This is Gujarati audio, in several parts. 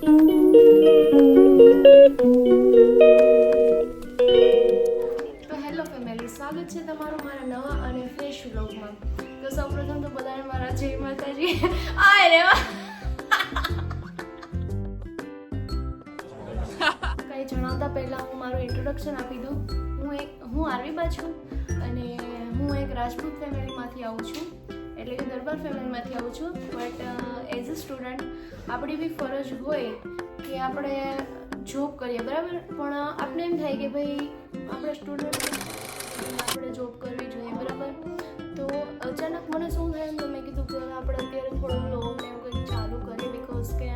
હેલો ફેમિલી, સ્વાગત છે તમારું મારા નવા અને ફ્રેશ વ્લોગમાં. તો સૌપ્રથમ તો બધાને મારા જય માતાજી. આય રે વાહ, કંઈ જણાવતા પહેલાં હું મારું ઇન્ટ્રોડક્શન આપી દઉં. હું આરવીબા છું અને હું એક રાજપૂત ફેમિલીમાંથી આવું છું, એટલે કે દરબાર ફેમિલીમાંથી આવું છું. બટ એઝ અ સ્ટુડન્ટ આપણી બી ફરજ હોય કે આપણે જોબ કરીએ, બરાબર. પણ આપણે એમ થાય કે ભાઈ આપણે સ્ટુડન્ટ આપણે જોબ કરવી જોઈએ, બરાબર. તો અચાનક મને શું થાય એમ તો મેં કીધું કે આપણે અત્યારે થોડું લોન ને એવું કંઈક ચાલુ કરીએ, બિકોઝ કે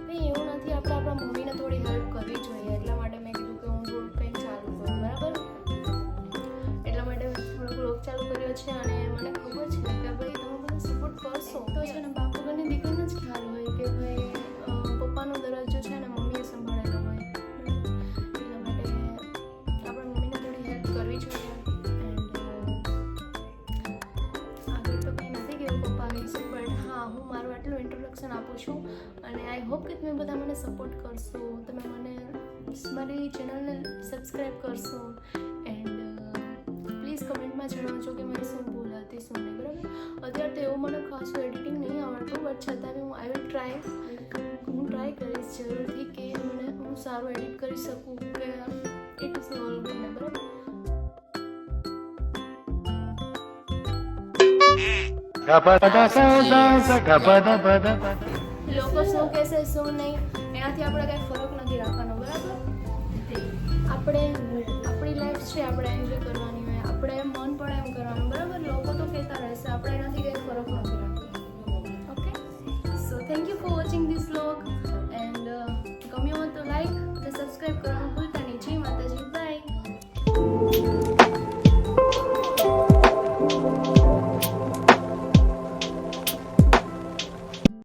કંઈ એવું નથી, આપણે આપણા મમ્મીને થોડી હેલ્પ કરવી જોઈએ. એટલા માટે મેં કીધું કે હું થોડુંક કંઈક ચાલુ કરું, બરાબર. એટલા માટે થોડોક લોક ચાલુ કર્યો છે અને મને ખબર છે કે ભાઈ તમે બધા સપોર્ટ કરશો તો છે ને. બાપુ બંને દીકરીને જ ખ્યાલ હોય કે ભાઈ પપ્પાનો દરજ્જો છે ને મમ્મીએ સંભાળેલો હોય, એટલા માટે આપણે મમ્મીને થોડી હેલ્પ કરવી જોઈએ. એન્ડ આગળ તો કંઈ નથી કેવું પપ્પા વિશે, બટ હા, હું મારું આટલું ઇન્ટ્રોડક્શન આપું છું અને આઈ હોપ કે તમે બધા મને સપોર્ટ કરશો, તમે મને મારી ચેનલને સબસ્ક્રાઈબ કરશો. એન્ડ પ્લીઝ કમેન્ટમાં જણાવજો કે મારી શું ભૂલ હતી, શું નહીં, બરાબર. અત્યારે તો એવું મને ખાસું એડિટિંગ નહીં આવડતું, બટ છતાં બી હું ટ્રાય કરીશ જરૂરથી કે હું સારું એડિટ કરી શકું કે ઇટ ઇઝ ઓલ ગમે, બરાબર. લોકો શું કહેશે શું નહીં એનાથી આપણે કંઈ ફરક નથી રાખવાનો, બરાબર. આપણે આપણી લાઈફ છે, આપણે એન્જોય કરવાની હોય, આપણે મન પડે એમ કરવાનું, બરાબર. લોકો તો કહેતા રહેશે, આપણે એનાથી કંઈ ફરક નથી રાખવાનો. Okay, so thank you for